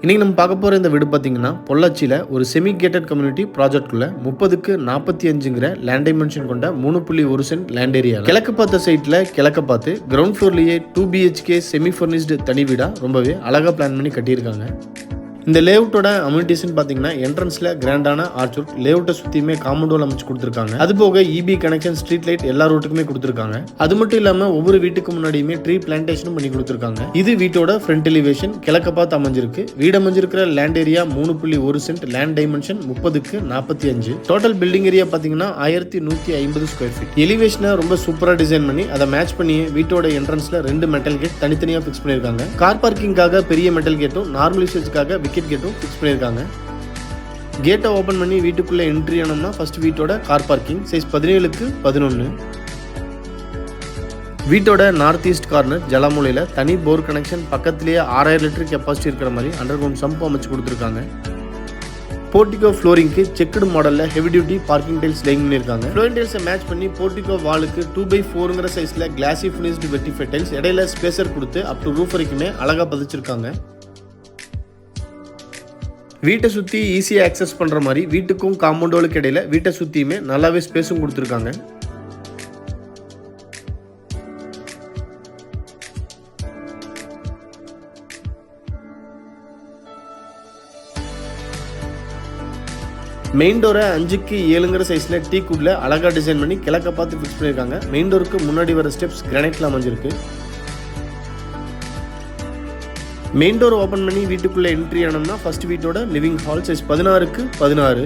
இன்றைக்கி நம்ம பார்க்க போகிற இந்த வீடு பார்த்திங்கன்னா பொள்ளாச்சியில் ஒரு செமி கேட்டட் கம்யூனிட்டி ப்ராஜெக்ட்குள்ளே 30க்கு 45ங்கிற லேண்ட் டைமென்ஷன் கொண்ட 3.1 சென்ட் லேண்ட் ஏரியா கிழக்கு பார்த்த சைட்டில் கிழக்க பார்த்து கிரவுண்ட் ஃப்ளோர்லேயே 2 BHK செமி ஃபர்னிஷ்டு தனி வீடாக ரொம்பவே அழகாக பிளான் பண்ணி கட்டியிருக்காங்க. இந்த லேஅவுட்டோட அம்யூனிட்டிஸ்ன்னு பார்த்தீங்கன்னா என்ட்ரன்ஸில் கிராண்டான ஆர்ச் ஒர்க், லேஅவுட்டை சுற்றியுமே காம்பவுண்ட் அமைச்சு கொடுத்துருக்காங்க. அது போக இபி கனெக்ஷன், ஸ்ட்ரீட் லைட் எல்லா ரோட்டுக்குமே கொடுத்துருக்காங்க. அது மட்டும் இல்லாமல் ஒவ்வொரு வீட்டுக்கு முன்னாடியுமே ட்ரீ பிளான்டேஷனும் பண்ணி கொடுத்துருக்காங்க. இது வீட்டோட ஃப்ரண்ட் எலிவேஷன் கிழக்க பார்த்து அமைஞ்சிருக்கு. வீடு அமைஞ்சிருக்கிற land area 3.1 cent, land dimension 30க்கு 45. டோட்டல் பில்டிங் ஏரியா பார்த்தீங்கன்னா 1150 ஸ்கொயர் ஃபீட். எலிவேஷனை ரொம்ப சூப்பராக டிசைன் பண்ணி அதை மேட்ச் பண்ணி வீட்டோட என்ட்ரன்ஸில் 2 மெட்டல் கேட் தனித்தனியாக ஃபிக்ஸ் பண்ணியிருக்காங்க. கார் பார்க்கிங்காக பெரிய மெட்டல் கேட்டும், நார்மல் யூசேஜ்க்காக விக்கெட் கேட்டும் ஃபிக்ஸ் பண்ணியிருக்காங்க. கேட்டை ஓப்பன் பண்ணி வீட்டுக்குள்ளே என்ட்ரி ஆனோம்னா ஃபர்ஸ்ட் வீட்டோட கார் பார்க்கிங் சைஸ் 17க்கு 11. வீட்டோட நார்த் ஈஸ்ட் கார்னர் ஜலமூலையில் தனி போர் கனெக்ஷன், பக்கத்திலேயே 6000 லிட்டர் கெப்பாசிட்டி இருக்கிற மாதிரி அண்டர் கிரவுண்ட் சம்ப் அமைச்சு கொடுத்துருக்காங்க. போர்டிகோ ஃப்ளோரிங்க்கு செக்குடு மாடலில் heavy duty parking tiles laying பண்ணியிருக்காங்க. ஃப்ளோரிங் டைல்ஸை மேட்ச் பண்ணி போர்டிகோ வாலுக்கு 2x4ங்கிற சைஸில் கிளாசி ஃபினிஷ்டு வெட்டிஃபை டைல்ஸ், இடையில ஸ்பேசர் கொடுத்து அப் டு ரூஃப் வரைக்குமே அழகாக பதிச்சிருக்காங்க. வீட்டை சுற்றி ஈஸியாக ஆக்சஸ் பண்ணுற மாதிரி வீட்டுக்கும் காம்பவுண்டோலுக்கு இடையில வீட்டை சுற்றியுமே நல்லாவே ஸ்பேஸும் கொடுத்துருக்காங்க. மெயின் டோரை 5க்கு 7ங்கிற சைஸில் டீ குட்ல அழகாக டிசைன் பண்ணி கிழக்க பார்த்து ஃபிக்ஸ் பண்ணியிருக்காங்க. மெயின் டோருக்கு முன்னாடி வர ஸ்டெப்ஸ் கிரானைட்ல அமைஞ்சிருக்கு. மெயின் டோர் ஓப்பன் பண்ணி வீட்டுக்குள்ளே என்ட்ரி ஆனோம்னா ஃபர்ஸ்ட் வீட்டோட லிவிங் ஹால் சைஸ் 16க்கு 16.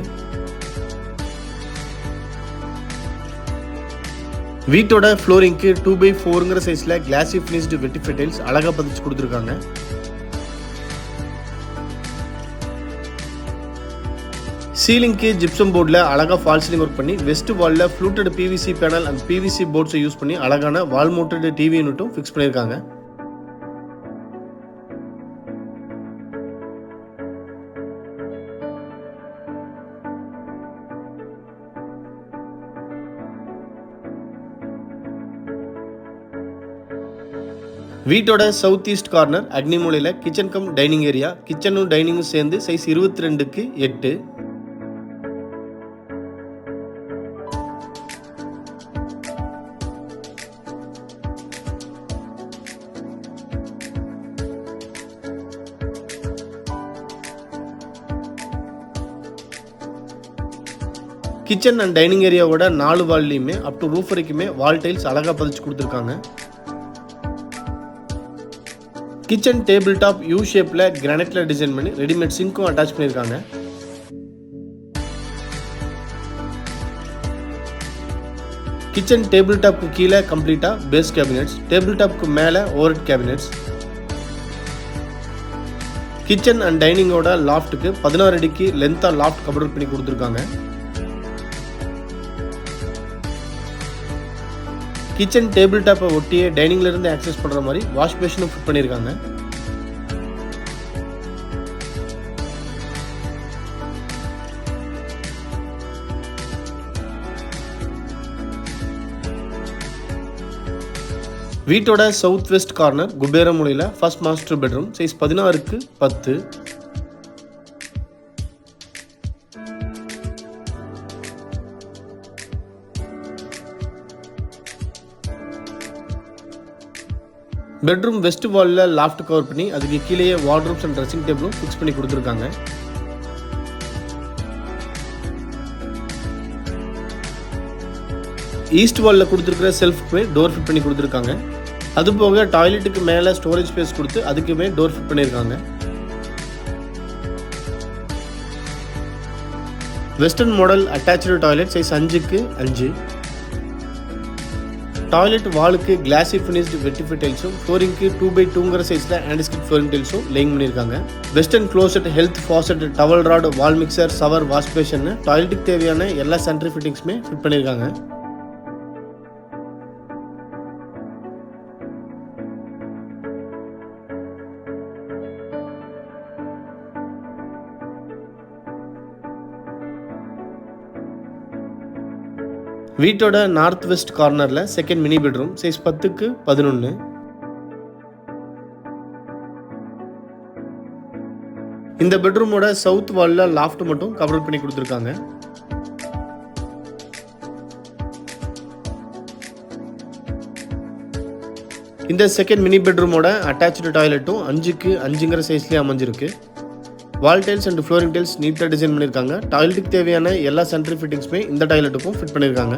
வீட்டோட ஃப்ளோரிங்க்கு 2x4ங்கிற சைஸில் கிளாசி ஃபினிஷ்டு வெட்டிஃபை டைல்ஸ் அழகாக பதிச்சு கொடுத்துருக்காங்க. சீலிங்க்கு ஜிப்சம் போர்டில் அழகாக ஃபால் சீலிங் ஒர்க் பண்ணி வெஸ்ட் வாலில் fluted PVC panel and PVC போர்ட்ஸை யூஸ் பண்ணி அழகான வால் மவுண்டட் டிவி யூனிட்டும் ஃபிக்ஸ் பண்ணியிருக்காங்க. வீட்டோட சவுத் ஈஸ்ட் கார்னர் அக்னி மூலையில் கிச்சன் கம் டைனிங் ஏரியா, கிச்சனும் டைனிங்கும் சேர்ந்து சைஸ் 22க்கு 8. கிச்சன் அண்ட் டைனிங் ஏரியாவோட 4 வால்லையுமே அப் டு ரூஃப் வரைக்குமே வால் டைல்ஸ் அழகாக பதிச்சு கொடுத்துருக்காங்க. கிச்சன் டேபிள் டாப் யூ ஷேப்பில் கிரானைட்ல டிசைன் பண்ணி ரெடிமேட் சிங்க்கும் அட்டாச் பண்ணியிருக்காங்க. கிச்சன் டேபிள் டாப்க்கு கீழே கம்ப்ளீட்டாக பேஸ் கேபினெட்ஸ், டேபிள் டாப்க்கு மேலே ஓவர்ஹெட் கேபினெட்ஸ். கிச்சன் அண்ட் டைனிங்கோட லாஃப்ட்டுக்கு 16 அடிக்கு லென்த்தாக லாஃப்ட் கபோர்ட் பண்ணி கொடுத்துருக்காங்க. கிச்சன் டேபிள் டாப்பை ஒட்டியே டைனிங்ல இருந்து ஆக்சஸ் பண்ற மாதிரி வாஷ் பேஷனும் ஃபிட் பண்ணியிருக்காங்க. வீட்டோட சவுத் வெஸ்ட் கார்னர் குபேர மூலையில் ஃபர்ஸ்ட் மாஸ்டர் பெட்ரூம் சைஸ் 16க்கு 10. பெட்ரூம் வெஸ்ட் வாலில் லாஃப்ட் கவர் பண்ணி அதுக்கு கீழேயே வார்ட்ரோப்ஸ் அண்ட் ட்ரெஸ்ஸிங் டேபிளும் ஃபிக்ஸ் பண்ணி கொடுத்துருக்காங்க. ஈஸ்ட் வாலில் கொடுத்துருக்கிற செல்ஃப்க்குமே டோர் ஃபிட் பண்ணி கொடுத்துருக்காங்க. அது போக டாய்லெட்டுக்கு மேலே ஸ்டோரேஜ் ஸ்பேஸ் கொடுத்து அதுக்குமே டோர் ஃபிட் பண்ணியிருக்காங்க. Western model attach toilet size 5க்கு 5. டாய்லெட் வாலுக்கு கிளாசி ஃபினிஷ்டு வெட்டிஃபை டைல்ஸும், ஃப்ளோரிங்க்கு 2x2ங்கிற சைஸில் ஆன்டிஸ்கிட் ஃப்ளோரிங் டைல்ஸும் லேயிங் பண்ணியிருக்காங்க. Western closet, health faucet, towel rod, wall mixer, shower, wash basin, டாய்லெட்டுக்கு தேவையான எல்லா சானிட்டரி ஃபிட்டிங்ஸுமே ஃபிட் பண்ணியிருக்காங்க. வீட்டோட நார்த் வெஸ்ட் கார்னரில் செகண்ட் மினி பெட்ரூம் சைஸ் 10க்கு 11. இந்த பெட்ரூமோட சவுத் வாலில் லாஃப்ட் மட்டும் கவர் பண்ணி கொடுத்துருக்காங்க. இந்த செகண்ட் மினி பெட்ரூமோட அட்டாச்சு டாய்லெட்டும் 5க்கு 5ங்கிற சைஸ்லேயே அமைஞ்சிருக்கு. வால் டைல்ஸ் அண்ட் ஃப்ளோரிங் டைல்ஸ் நீட்டாக டிசைன் பண்ணியிருக்காங்க. டாய்லெட்டுக்கு தேவையான எல்லா சென்ட்ரி ஃபிட்டிங்ஸுமே இந்த டாய்லெட்டுக்கும் ஃபிட் பண்ணியிருக்காங்க.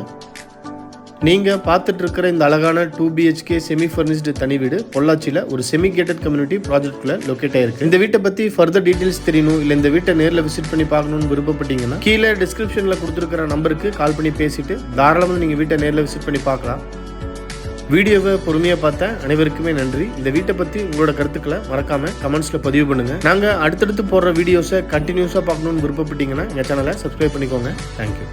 நீங்கள் பார்த்துட்டு இருக்கிற இந்த அழகான 2 BHK செமி ஃபர்னிஷ்டு தனி வீடு பொள்ளாச்சியில் ஒரு செமி கேட்டட் கம்யூனிட்டி ப்ராஜெக்ட்குள்ளே லொக்கேட் ஆயிருக்கு. இந்த வீட்டை பற்றி ஃபர்தர் டீட்டெயில்ஸ் தெரியணும், இல்லை இந்த வீட்டை நேரில் விசிட் பண்ணி பார்க்கணும்னு விருப்பப்பட்டீங்கன்னா கீழே டிஸ்கிரிப்ஷனில் கொடுத்துருக்கிற நம்பருக்கு கால் பண்ணி பேசிட்டு தாராளமாக நீங்கள் வீட்டை நேரில் விசிட் பண்ணி பார்க்கலாம். வீடியோவை பொறுமையாக பார்த்த அனைவருக்குமே நன்றி. இந்த வீட்டை பற்றி உங்களோட கருத்துக்களை மறக்காமல் கமெண்ட்ஸில் பதிவு பண்ணுங்கள். நாங்கள் அடுத்தடுத்து போடுற வீடியோஸை கண்டினியூஸாக பார்க்கணுன்னு விருப்பப்பட்டீங்கன்னா எங்கள் சேனலை சப்ஸ்கிரைப் பண்ணிக்கோங்க. தேங்க்யூ.